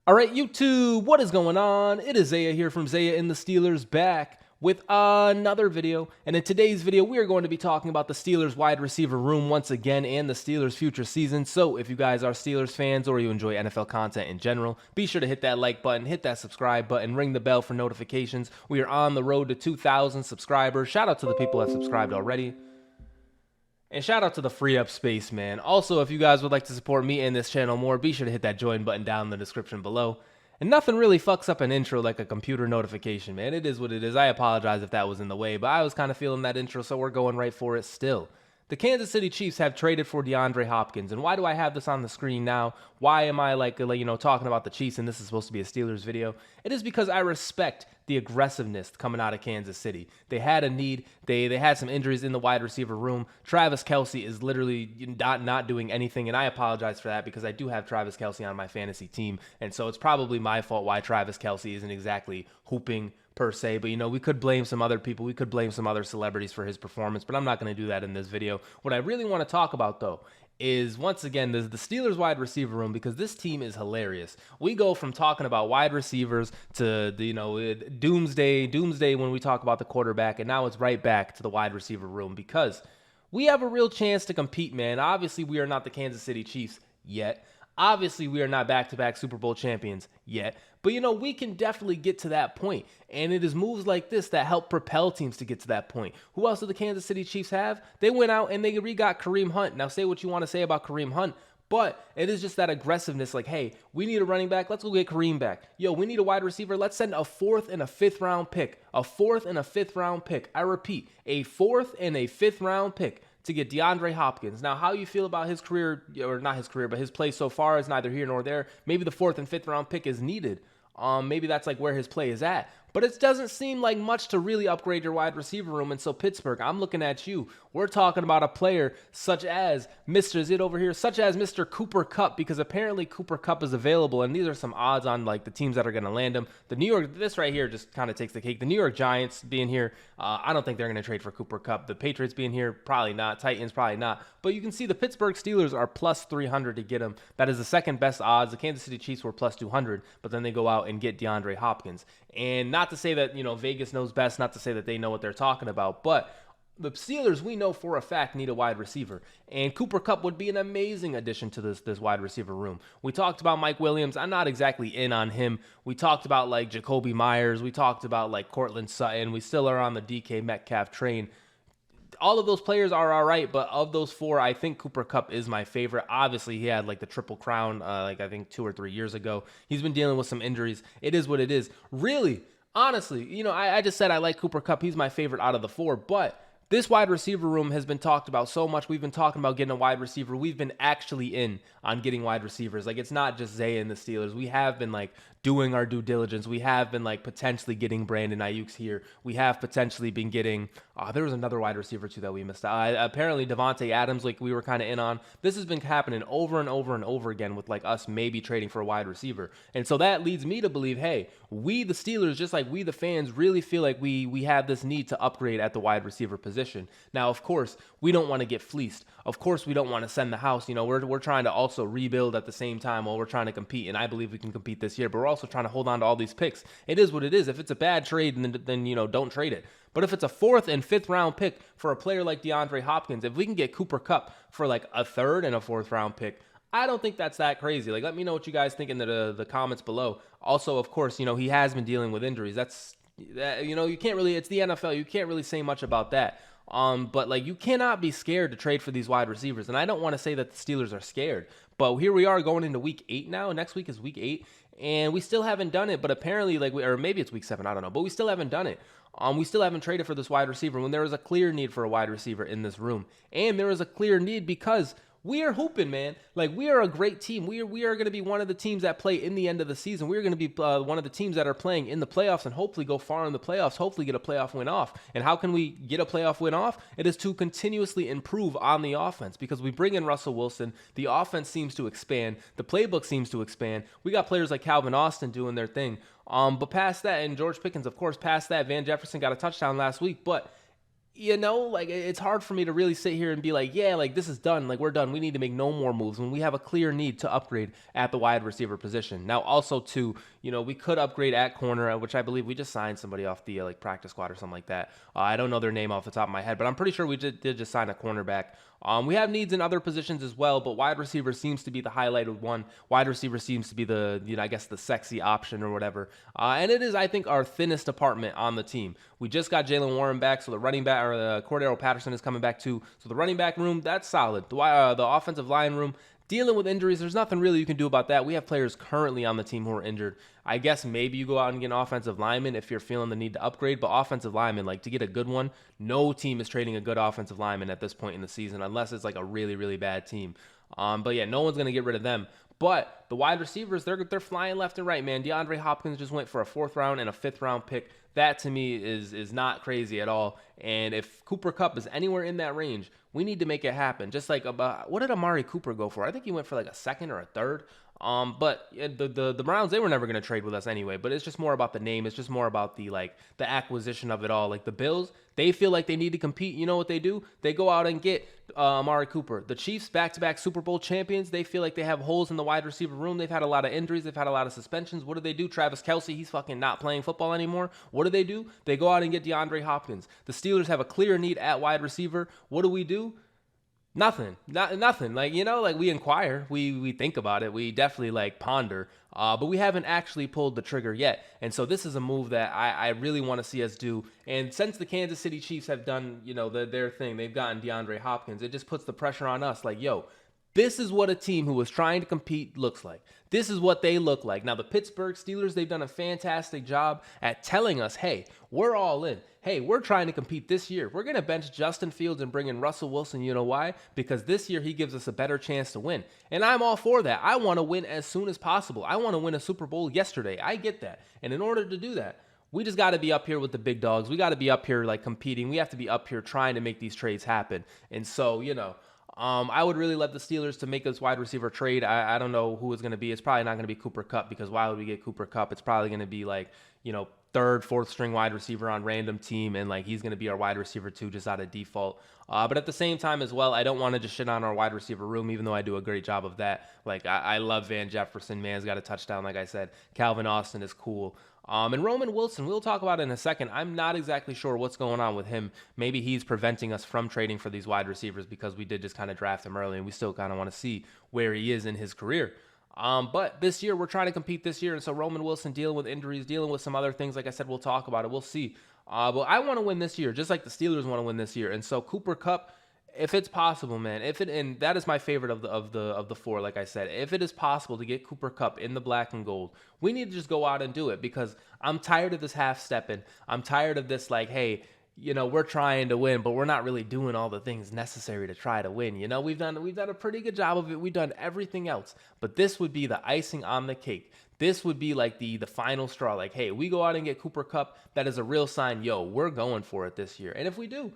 All right, YouTube, what is going on? It is Zaya here from Zaya&TheSteelers back with another video. And in today's video, we are going to be talking about the Steelers wide receiver room once again and the Steelers future season. So if you guys are Steelers fans or you enjoy NFL content in general, be sure to hit that like button, hit that subscribe button, ring the bell for notifications. We are on the road to 2,000 subscribers. Shout out to the people that have subscribed already. And shout out to the free up space, man. Also, if you guys would like to support me and this channel more, be sure to hit that join button down in the description below. And nothing really fucks up an intro like a computer notification, man. It is what it is. I apologize if that was in the way, but I was kind of feeling that intro, so we're going right for it still. The Kansas City Chiefs have traded for DeAndre Hopkins, and why do I have this on the screen now? Why am I talking about the Chiefs and this is supposed to be a Steelers video? It is because I respect the aggressiveness coming out of Kansas City. They had a need. They had some injuries in the wide receiver room. Travis Kelce is literally not doing anything, and I apologize for that because I do have Travis Kelce on my fantasy team, and so it's probably my fault why Travis Kelce isn't exactly hooping per se, but we could blame some other people. We could blame some other celebrities for his performance, but I'm not going to do that in this video. What I really want to talk about, though, is once again the Steelers wide receiver room, because this team is hilarious. We go from talking about wide receivers to doomsday when we talk about the quarterback, and now it's right back to the wide receiver room because we have a real chance to compete, man. Obviously, we are not the Kansas City Chiefs yet. Obviously, we are not back-to-back Super Bowl champions yet, but we can definitely get to that point, and it is moves like this that help propel teams to get to that point. Who else did the Kansas City Chiefs have? They went out and they re-got Kareem Hunt. Now, say what you want to say about Kareem Hunt, but it is just that aggressiveness, like, hey, we need a running back, let's go get Kareem back. Yo, we need a wide receiver, let's send a 4th and a 5th round pick. A 4th and a 5th round pick. I repeat, a 4th and a 5th round pick to get DeAndre Hopkins. Now, how you feel about his career, or not his career, but his play so far is neither here nor there. Maybe the 4th and 5th round pick is needed. Maybe that's like where his play is at. But it doesn't seem like much to really upgrade your wide receiver room. And so Pittsburgh, I'm looking at you. We're talking about a player such as Mr. Cooper Kupp, because apparently Cooper Kupp is available. And these are some odds on like the teams that are going to land him. This right here just kind of takes the cake. The New York Giants being here, I don't think they're going to trade for Cooper Kupp. The Patriots being here, probably not. Titans, probably not. But you can see the Pittsburghsteelers are plus 300 to get him. That is the second best odds. The Kansas City Chiefs were plus 200, but then they go out and get DeAndre Hopkins. And not to say that, Vegas knows best, not to say that they know what they're talking about, but the Steelers, we know for a fact, need a wide receiver. And Cooper Kupp would be an amazing addition to this wide receiver room. We talked about Mike Williams. I'm not exactly in on him. We talked about, like, Jacoby Myers. We talked about, like, Cortland Sutton. We still are on the DK Metcalf train. All of those players are all right, but of those 4, I think Cooper Kupp is my favorite. Obviously, he had like the triple crown, I think 2 or 3 years ago. He's been dealing with some injuries. It is what it is. Really, honestly, I just said I like Cooper Kupp. He's my favorite out of the 4, but this wide receiver room has been talked about so much. We've been talking about getting a wide receiver. We've been actually in on getting wide receivers. Like, it's not just Zay and the Steelers. We have been, like, doing our due diligence. We have been, like, potentially getting Brandon Ayuk's here. We have potentially been getting, there was another wide receiver, too, that we missed out. Apparently, Devontae Adams, like, we were kind of in on. This has been happening over and over and over again with, like, us maybe trading for a wide receiver. And so that leads me to believe, hey, we, the Steelers, just like we, the fans, really feel like we have this need to upgrade at the wide receiver position. Now, of course, we don't want to get fleeced. Of course, we don't want to send the house. We're trying to also rebuild at the same time while we're trying to compete, and I believe we can compete this year, but we're also trying to hold on to all these picks. It is what it is. If it's a bad trade, then don't trade it. But if it's a 4th and 5th round pick for a player like DeAndre Hopkins, if we can get Cooper Kupp for like a 3rd and a 4th round pick, I don't think that's that crazy. Like, let me know what you guys think in the comments below. Also, of course, he has been dealing with injuries. You can't really, it's the NFL. You can't really say much about that. But like, you cannot be scared to trade for these wide receivers. And I don't want to say that the Steelers are scared, but here we are going into week 8 now. Next week is week 8, and we still haven't done it. But apparently, or maybe it's week 7, I don't know, but we still haven't done it. We still haven't traded for this wide receiver when there was a clear need for a wide receiver in this room. And there was a clear need because we are hooping, man. Like, we are a great team. We are going to be one of the teams that play in the end of the season. We're going to be one of the teams that are playing in the playoffs and hopefully go far in the playoffs, hopefully get a playoff win off. And how can we get a playoff win off? It is to continuously improve on the offense, because we bring in Russell Wilson. The offense seems to expand. The playbook seems to expand. We got players like Calvin Austin doing their thing. But past that, and George Pickens, of course, past that, Van Jefferson got a touchdown last week. But like it's hard for me to really sit here and be like, yeah, like this is done. Like we're done. We need to make no more moves when we have a clear need to upgrade at the wide receiver position. Now, also too, we could upgrade at corner, which I believe we just signed somebody off the like practice squad or something like that. I don't know their name off the top of my head, but I'm pretty sure we did just sign a cornerback. We have needs in other positions as well, but wide receiver seems to be the highlighted one. Wide receiver seems to be the, I guess the sexy option or whatever. And it is, I think, our thinnest department on the team. We just got Jalen Warren back, so the running back, or Cordero Patterson is coming back too. So the running back room, that's solid. The offensive line room, dealing with injuries, there's nothing really you can do about that. We have players currently on the team who are injured. I guess maybe you go out and get an offensive lineman if you're feeling the need to upgrade, but offensive lineman, like to get a good one, no team is trading a good offensive lineman at this point in the season unless it's like a really, really bad team. But yeah, no one's going to get rid of them. But the wide receivers, they're flying left and right, man. DeAndre Hopkins just went for a 4th round and a 5th round pick. That to me is not crazy at all. And if Cooper Kupp is anywhere in that range, we need to make it happen. Just like what did Amari Cooper go for? I think he went for like a 2nd or a 3rd. But the Browns, they were never going to trade with us anyway, but it's just more about the name. It's just more about the acquisition of it all. Like the Bills, they feel like they need to compete. You know what they do? They go out and get Amari Cooper. The Chiefs, back-to-back Super Bowl champions, they feel like they have holes in the wide receiver room. They've had a lot of injuries. They've had a lot of suspensions. What do? Travis Kelce, he's fucking not playing football anymore. What do? They go out and get DeAndre Hopkins. The Steelers have a clear need at wide receiver. What do? Nothing. Nothing. Like we inquire, we think about it, we definitely ponder, but we haven't actually pulled the trigger yet. And so this is a move that I really want to see us do. And since the Kansas City Chiefs have done, their thing, they've gotten DeAndre Hopkins, it just puts the pressure on us. Like, yo, this is what a team who was trying to compete looks like. This is what they look like. Now, the Pittsburghsteelers, they've done a fantastic job at telling us, hey, we're all in. Hey, we're trying to compete this year. We're going to bench Justin Fields and bring in Russell Wilson. You know why? Because this year he gives us a better chance to win. And I'm all for that. I want to win as soon as possible. I want to win a Super Bowl yesterday. I get that. And in order to do that, we just got to be up here with the big dogs. We got to be up here competing. We have to be up here trying to make these trades happen. And so, I would really let the Steelers to make this wide receiver trade. I don't know who it's going to be. It's probably not going to be Cooper Kupp, because why would we get Cooper Kupp? It's probably going to be 3rd, 4th string wide receiver on random team, and he's going to be our wide receiver too, just out of default. But at the same time as well, I don't want to just shit on our wide receiver room, even though I do a great job of that. I love Van Jefferson, man. He's got a touchdown, like I said. Calvin Austin is cool. And Roman Wilson, we'll talk about it in a second. I'm not exactly sure what's going on with him. Maybe he's preventing us from trading for these wide receivers because we did just kind of draft him early, and we still kind of want to see where he is in his career. But this year, we're trying to compete this year, and so Roman Wilson dealing with injuries, dealing with some other things. Like I said, we'll talk about it. We'll see. But I want to win this year, just like the Steelers want to win this year. And so Cooper Kupp, if it's possible, man, and that is my favorite of the 4, like I said, if it is possible to get Cooper Kupp in the black and gold, we need to just go out and do it, because I'm tired of this half-stepping. I'm tired of this hey, we're trying to win, but we're not really doing all the things necessary to try to win. We've done a pretty good job of it. We've done everything else, but this would be the icing on the cake. This would be the final straw. Hey, we go out and get Cooper Kupp. That is a real sign. Yo, we're going for it this year. And if we do,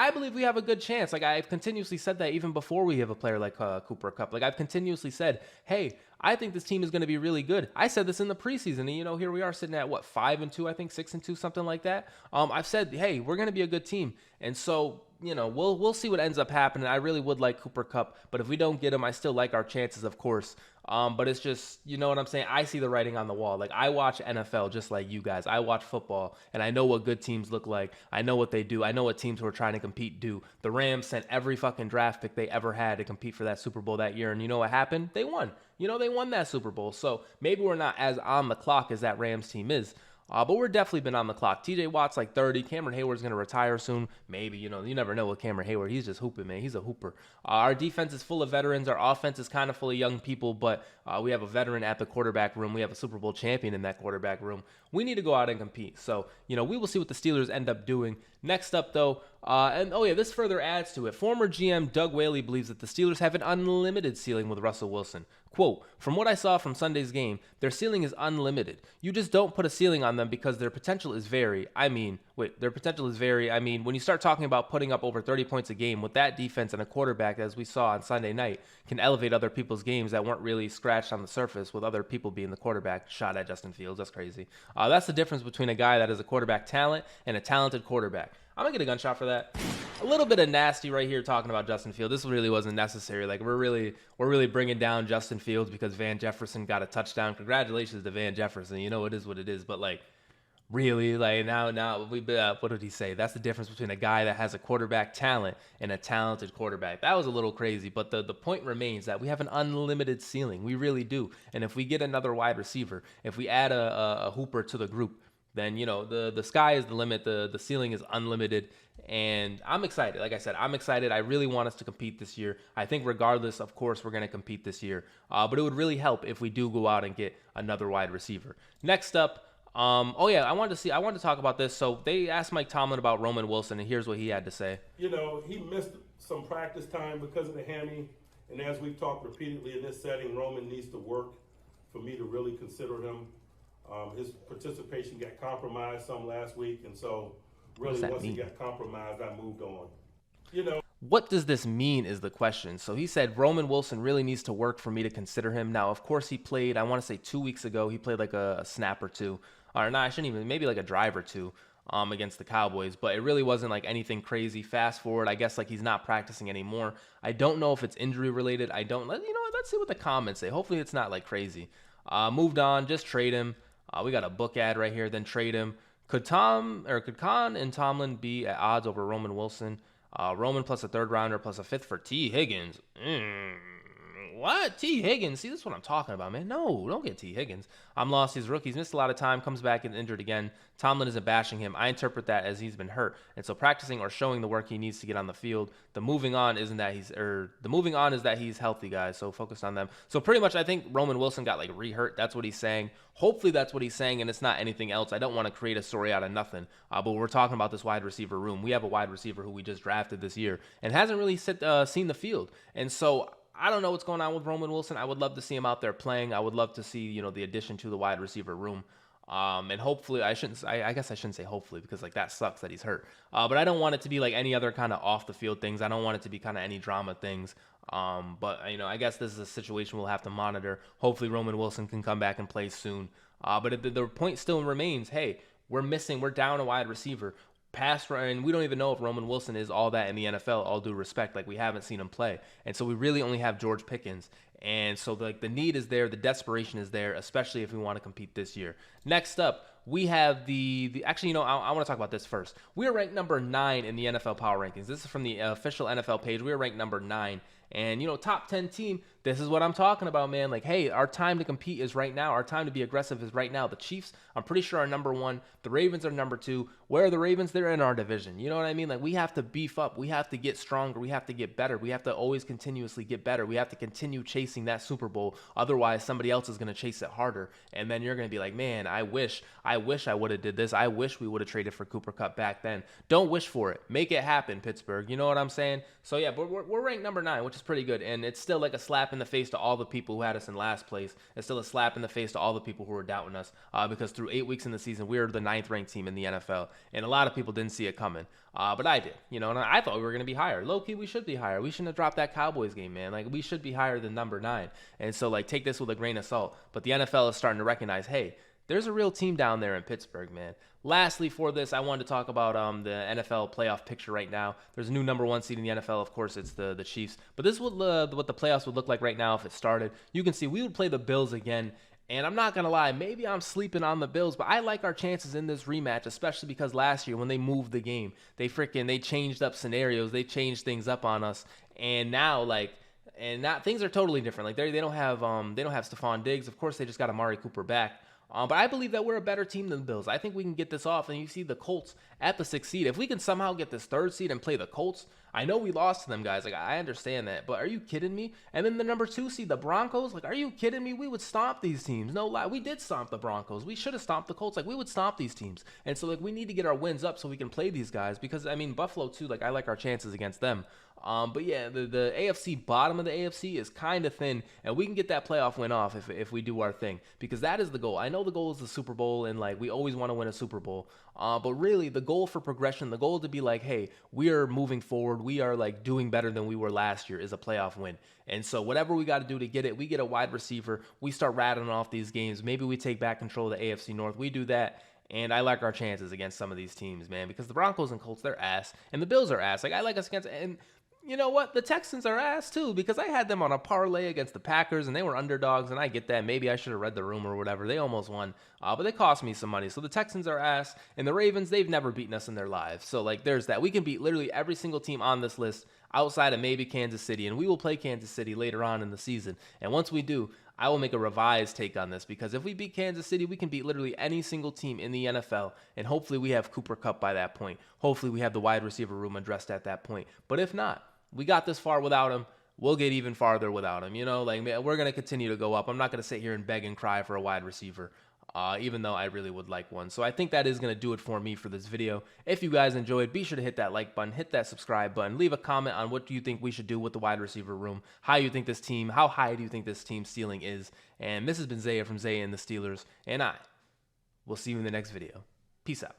I believe we have a good chance. I've continuously said that even before we have a player like Cooper Kupp. I've continuously said, hey, I think this team is going to be really good. I said this in the preseason, and here we are sitting at 5-2, I think 6-2, something like that. I've said, hey, we're going to be a good team, and so we'll see what ends up happening. I really would like Cooper Kupp, but if we don't get him, I still like our chances, of course. But it's just, you know what I'm saying? I see the writing on the wall. I watch NFL just like you guys. I watch football, and I know what good teams look like. I know what they do. I know what teams who are trying to compete do. The Rams sent every fucking draft pick they ever had to compete for that Super Bowl that year, and you know what happened? They won. They won that Super Bowl. So maybe we're not as on the clock as that Rams team is. But we're definitely been on the clock. TJ Watt's 30. Cameron Hayward's going to retire soon. Maybe, you never know with Cameron Hayward. He's just hooping, man. He's a hooper. Our defense is full of veterans. Our offense is kind of full of young people, but we have a veteran at the quarterback room. We have a Super Bowl champion in that quarterback room. We need to go out and compete. So, we will see what the Steelers end up doing. Next up, though, this further adds to it. Former GM Doug Whaley believes that the Steelers have an unlimited ceiling with Russell Wilson. Quote, from what I saw from Sunday's game, their ceiling is unlimited. You just don't put a ceiling on them because their potential is when you start talking about putting up over 30 points a game with that defense and a quarterback, as we saw on Sunday night, can elevate other people's games that weren't really scratched on the surface with other people being the quarterback. Shot at Justin Fields. That's crazy. That's the difference between a guy that is a quarterback talent and a talented quarterback. I'm gonna get a gunshot for that. A little bit of nasty right here talking about Justin Fields. This really wasn't necessary. Like we're really bringing down Justin Fields because Van Jefferson got a touchdown. Congratulations to Van Jefferson. You know it is what it is. But like really, like now we what did he say? That's the difference between a guy that has a quarterback talent and a talented quarterback. That was a little crazy, but the point remains that we have an unlimited ceiling. We really do. And if we get another wide receiver, if we add a hooper to the group, then you know the sky is the limit. The ceiling is unlimited, and I'm excited. Like I said, I'm excited. I really want us to compete this year. I think regardless, of course, we're going to compete this year. But it would really help if we do go out and get another wide receiver. Next up, oh yeah, I wanted to talk about this. So they asked Mike Tomlin about Roman Wilson, and here's what he had to say. You know, he missed some practice time because of the hammy, and as we've talked repeatedly in this setting, Roman needs to work for me to really consider him. His participation got compromised some last week, and so really once he got compromised, I moved on. You know. What does this mean is the question. So he said Roman Wilson really needs to work for me to consider him. Now, of course, he played, I want to say 2 weeks ago, he played like a snap or two. Or no, I shouldn't even, maybe like a drive or two against the Cowboys. But it really wasn't like anything crazy. Fast forward, I guess like he's not practicing anymore. I don't know if it's injury related. I don't, you know, let's see what the comments say. Hopefully it's not like crazy. Moved on, just trade him. We got a book ad right here, then trade him. Could Khan and Tomlin be at odds over Roman Wilson? Roman plus a third rounder plus a fifth for T. Higgins. What? T. Higgins? See, this is what I'm talking about, man. No, don't get T. Higgins. I'm lost. He's rookie. He's missed a lot of time, comes back and injured again. Tomlin isn't bashing him. I interpret that as he's been hurt. And so practicing or showing the work he needs to get on the field. The moving on is that he's healthy, guys. So focus on them. So pretty much I think Roman Wilson got like re-hurt. That's what he's saying. Hopefully that's what he's saying and it's not anything else. I don't want to create a story out of nothing. But we're talking about this wide receiver room. We have a wide receiver who we just drafted this year and hasn't really seen the field. And so I don't know what's going on with Roman Wilson. I would love to see him out there playing. I would love to see, you know, the addition to the wide receiver room. And hopefully, I guess I shouldn't say hopefully because like that sucks that he's hurt. But I don't want it to be like any other kind of off the field things. I don't want it to be kind of any drama things. But you know, I guess this is a situation we'll have to monitor. Hopefully Roman Wilson can come back and play soon. But the point still remains, hey, we're down a wide receiver. And we don't even know if Roman Wilson is all that in the NFL, all due respect. Like, we haven't seen him play. And so we really only have George Pickens. And so, like, the need is there. The desperation is there, especially if we want to compete this year. Next up, we have actually, you know, I want to talk about this first. We are ranked number 9 in the NFL Power Rankings. This is from the official NFL page. We are ranked number 9. And, you know, top 10 team, this is what I'm talking about, man. Like, hey, our time to compete is right now. Our time to be aggressive is right now. The Chiefs, I'm pretty sure, are number 1. The Ravens are number 2. Where are the Ravens? They're in our division. You know what I mean? Like, we have to beef up. We have to get stronger. We have to get better. We have to always continuously get better. We have to continue chasing that Super Bowl. Otherwise, somebody else is going to chase it harder. And then you're going to be like, man, I wish I would have did this. I wish we would have traded for Cooper Kupp back then. Don't wish for it. Make it happen, Pittsburgh. You know what I'm saying? So, yeah, but we're ranked number 9, which is pretty good. And it's still like a slap in the face to all the people who had us in last place. It's still a slap in the face to all the people who were doubting us because through 8 weeks in the season, we were the 9th ranked team in the NFL. And a lot of people didn't see it coming. But I did, you know, and I thought we were going to be higher. Low-key, we should be higher. We shouldn't have dropped that Cowboys game, man. Like, we should be higher than number 9. And so, like, take this with a grain of salt. But the NFL is starting to recognize, hey, there's a real team down there in Pittsburgh, man. Lastly, for this, I wanted to talk about the NFL playoff picture right now. There's a new number 1 seed in the NFL. Of course, it's the Chiefs. But this is what the playoffs would look like right now if it started. You can see we would play the Bills again. And I'm not going to lie, maybe I'm sleeping on the Bills, but I like our chances in this rematch, especially because last year when they moved the game, they changed up scenarios. They changed things up on us. And now, things are totally different. Like, they don't have Stephon Diggs. Of course, they just got Amari Cooper back. But I believe that we're a better team than the Bills. I think we can get this off. And you see the Colts at the 6th seed. If we can somehow get this 3rd seed and play the Colts, I know we lost to them, guys. Like, I understand that. But are you kidding me? And then the number 2 seed, the Broncos. Like, are you kidding me? We would stomp these teams. No lie. We did stomp the Broncos. We should have stomped the Colts. Like, we would stomp these teams. And so, like, we need to get our wins up so we can play these guys. Because, I mean, Buffalo, too. Like, I like our chances against them. But yeah, the AFC, bottom of the AFC is kind of thin, and we can get that playoff win off if we do our thing, because that is the goal. I know the goal is the Super Bowl, and like we always want to win a Super Bowl. But really, the goal for progression, the goal to be like, hey, we are moving forward, we are like doing better than we were last year, is a playoff win. And so whatever we got to do to get it, we get a wide receiver, we start rattling off these games. Maybe we take back control of the AFC North. We do that. And I like our chances against some of these teams, man, because the Broncos and Colts, they're ass. And the Bills are ass. Like, I like us against, and you know what? The Texans are ass too, because I had them on a parlay against the Packers, and they were underdogs, and I get that. Maybe I should have read the room or whatever. They almost won, but they cost me some money. So the Texans are ass, and the Ravens, they've never beaten us in their lives. So, like, there's that. We can beat literally every single team on this list outside of maybe Kansas City, and we will play Kansas City later on in the season. And once we do, I will make a revised take on this, because if we beat Kansas City, we can beat literally any single team in the NFL, and hopefully we have Cooper Kupp by that point. Hopefully we have the wide receiver room addressed at that point. But if not, we got this far without him. We'll get even farther without him. You know, like, we're going to continue to go up. I'm not going to sit here and beg and cry for a wide receiver, even though I really would like one. So I think that is going to do it for me for this video. If you guys enjoyed, be sure to hit that like button, hit that subscribe button, leave a comment on what do you think we should do with the wide receiver room, how you think this team, how high do you think this team's ceiling is. And this has been Zaya from Zaya and the Steelers, and I will see you in the next video. Peace out.